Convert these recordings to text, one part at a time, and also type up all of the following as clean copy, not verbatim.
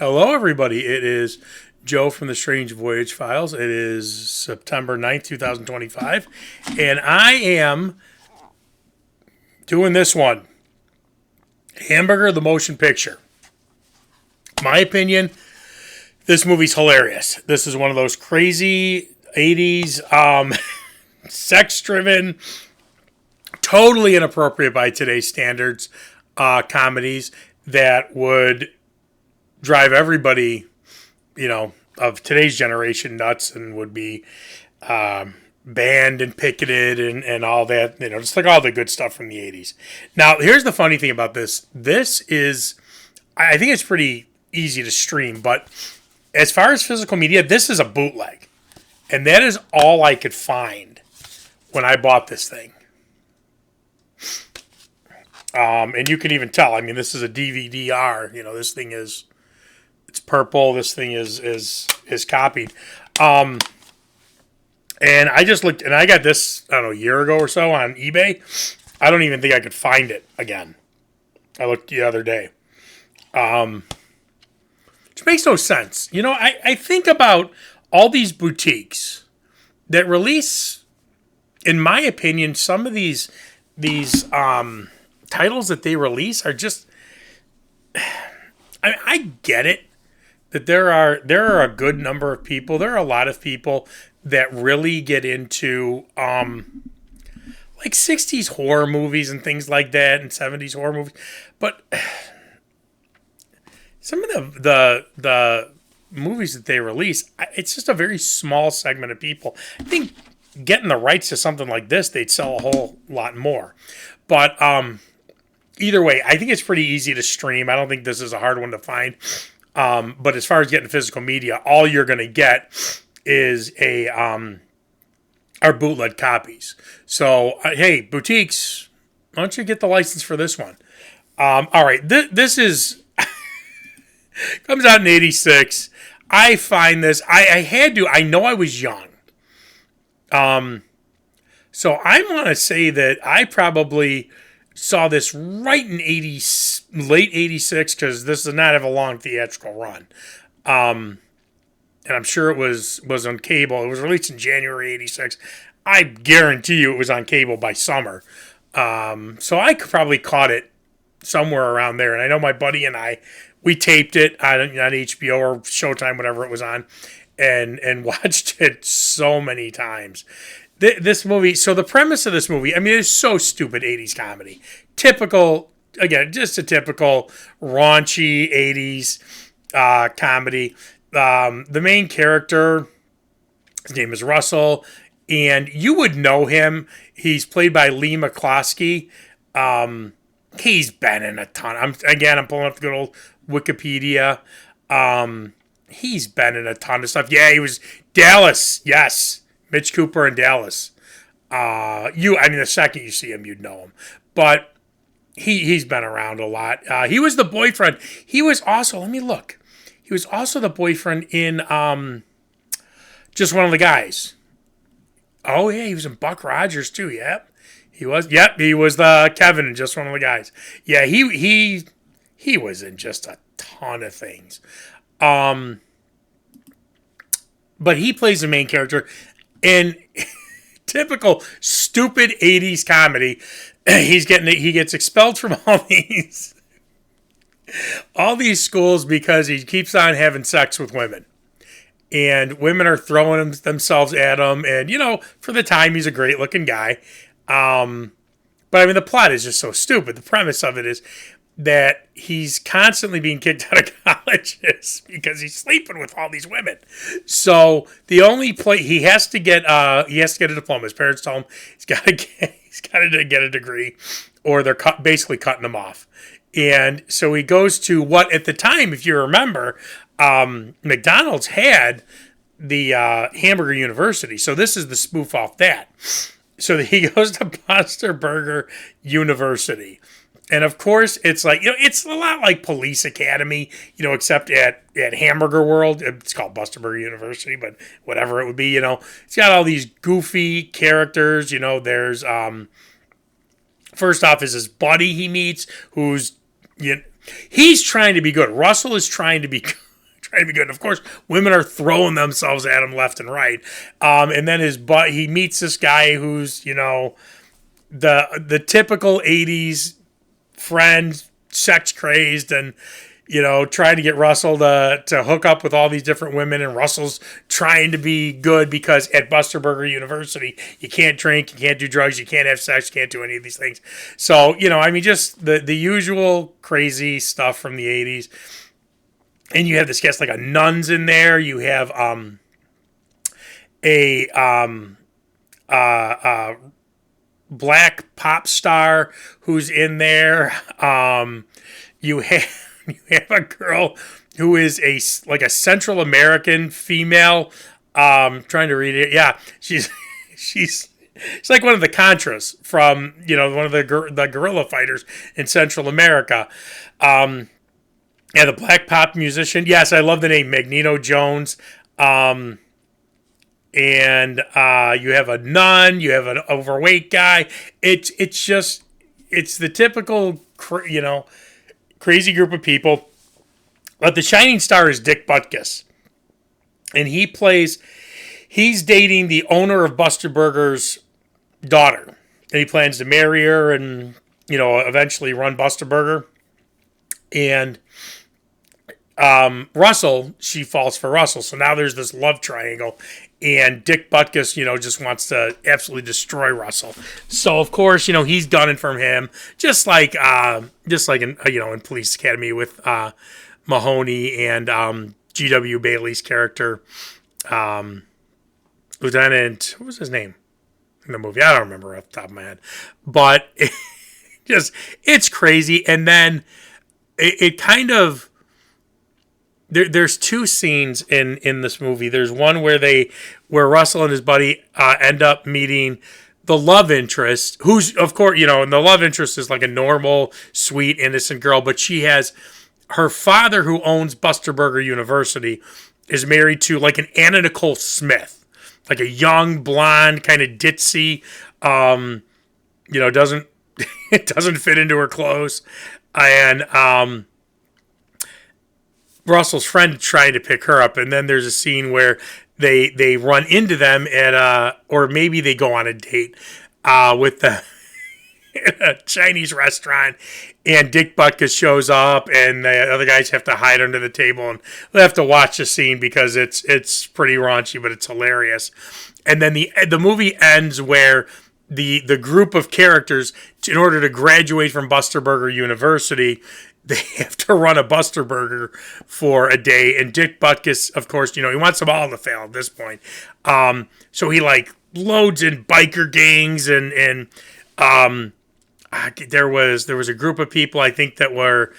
Hello, everybody. It is Joe from the Strange Voyage Files. It is September 9th, 2025, and I am doing this one Hamburger, the motion picture. My opinion, this movie's hilarious. This is one of those crazy 80s, sex driven, totally inappropriate by today's standards comedies that would drive everybody, of today's generation nuts and would be banned and picketed and all that, just like all the good stuff from the 80s. Now, here's the funny thing about this. This is, I think it's pretty easy to stream, but as far as physical media, this is a bootleg. And that is all I could find when I bought this thing. And you can even tell, this is a DVD-R. This thing is, it's purple. This thing is copied. And I just looked, and I got this, I don't know, a year ago or so on eBay. I don't even think I could find it again. I looked the other day. Which makes no sense. I think about all these boutiques that release, in my opinion, some of these titles that they release are just, I get it that there are a good number of people. There are a lot of people that really get into like 60s horror movies and things like that, and 70s horror movies. But some of the movies that they release, it's just a very small segment of people. I think getting the rights to something like this, they'd sell a whole lot more. But either way, I think it's pretty easy to stream. I don't think this is a hard one to find. But as far as getting physical media, all you're going to get is our bootleg copies. So, hey, boutiques, why don't you get the license for this one? All right, this is comes out in '86. I find this. I had to. I know I was young. So I want to say that I probably saw this right in late '86, because this does not have a long theatrical run. And I'm sure it was on cable. It was released in January '86. I guarantee you it was on cable by summer. So I probably caught it somewhere around there. And I know my buddy and I, we taped it on HBO or Showtime, whatever it was on, and watched it so many times. This movie, so the premise of this movie, it is so stupid 80s comedy. Typical, again, just a typical raunchy 80s comedy. The main character, his name is Russell, and you would know him. He's played by Lee McCloskey. He's been in a ton. I'm pulling up the good old Wikipedia. He's been in a ton of stuff. Yeah, he was Dallas. Yes. Mitch Cooper in Dallas. The second you see him, you'd know him. But he's been around a lot. He was the boyfriend. He was also, let me look. He was also the boyfriend in Just One of the Guys. Oh, yeah, he was in Buck Rogers, too. Yep. He was. Yep, he was the Kevin in Just One of the Guys. Yeah, he was in just a ton of things. But he plays the main character. In typical stupid 80s comedy, he gets expelled from all these schools because he keeps on having sex with women. And women are throwing themselves at him. And, for the time, he's a great-looking guy. But, the plot is just so stupid. The premise of it is that he's constantly being kicked out of colleges because he's sleeping with all these women. So the only he has to get a diploma. His parents tell him he's got to get a degree, or they're basically cutting him off. And so he goes to what at the time, if you remember, McDonald's had the Hamburger University. So this is the spoof off that. So he goes to Buster Burger University. And of course, it's like, it's a lot like Police Academy, except at Hamburger World. It's called Buster Burger University, but whatever it would be, It's got all these goofy characters. There's, first off is his buddy he meets, who's, he's trying to be good. Russell is trying to be trying to be good. And of course, women are throwing themselves at him left and right. And then he meets this guy who's, the typical 80s friend, sex crazed, and trying to get Russell to hook up with all these different women, and Russell's trying to be good because at Buster Burger University, you can't drink, you can't do drugs, you can't have sex, you can't do any of these things. So, just the usual crazy stuff from the 80s. And you have this guest like a nun's in there. You have a black pop star who's in there. You have a girl who is a Central American female. Trying to read it. Yeah, she's like one of the Contras from one of the guerrilla fighters in Central America. Yeah, the black pop musician. Yes, I love the name Magneto Jones. And you have a nun. You have an overweight guy. It's the typical crazy group of people. But the shining star is Dick Butkus. And he's dating the owner of Buster Burger's daughter. And he plans to marry her and, eventually run Buster Burger. And Russell, she falls for Russell. So now there's this love triangle. And Dick Butkus, just wants to absolutely destroy Russell. So of course, he's gunning from him, just like in Police Academy with Mahoney and G.W. Bailey's character, Lieutenant. What was his name in the movie? I don't remember off the top of my head, but it's crazy. And then it kind of. There's two scenes in this movie. There's one where Russell and his buddy end up meeting the love interest, who's, of course, and the love interest is like a normal, sweet, innocent girl, but she has her father, who owns Buster Burger University, is married to like an Anna Nicole Smith, like a young, blonde, kind of ditzy, doesn't it doesn't fit into her clothes, and Russell's friend trying to pick her up, and then there's a scene where they run into them or maybe they go on a date with a Chinese restaurant, and Dick Butkus shows up, and the other guys have to hide under the table, and they have to watch the scene because it's pretty raunchy, but it's hilarious. And then the movie ends where the group of characters, in order to graduate from Buster Burger University, they have to run a Buster Burger for a day. And Dick Butkus, of course, he wants them all to fail at this point. So he loads in biker gangs and there was a group of people, I think, that were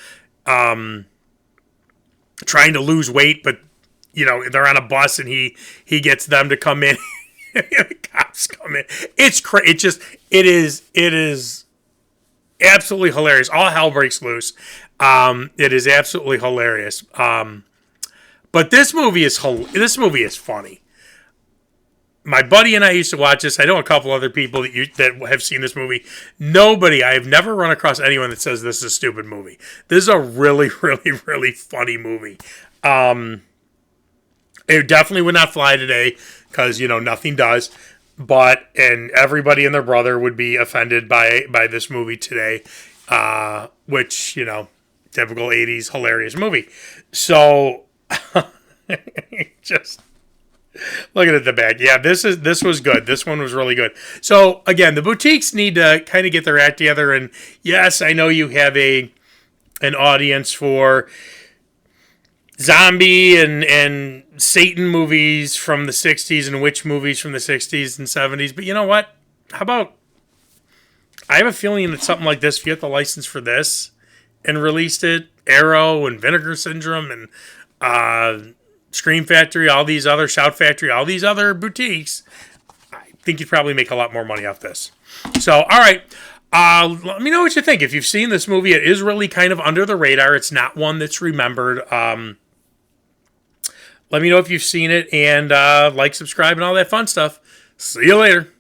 trying to lose weight, but they're on a bus and he gets them to come in. The cops come in. It is absolutely hilarious. All hell breaks loose. It is absolutely hilarious. But this movie is funny. My buddy and I used to watch this. I know a couple other people that have seen this movie. I have never run across anyone that says this is a stupid movie. This is a really, really, really funny movie. It definitely would not fly today because, nothing does. And everybody and their brother would be offended by this movie today, which, typical 80s hilarious movie. So, just looking at the back. Yeah, this was good. This one was really good. So, again, the boutiques need to kind of get their act together. And, yes, I know you have an audience for zombie and Satan movies from the 60s and witch movies from the 60s and 70s. But you know what? How about, I have a feeling that something like this, if you get the license for this and released it, Arrow and Vinegar Syndrome and Scream Factory, all these other, Shout Factory, all these other boutiques, I think you'd probably make a lot more money off this. So, all right. Let me know what you think. If you've seen this movie, it is really kind of under the radar. It's not one that's remembered. Let me know if you've seen it, and like, subscribe, and all that fun stuff. See you later.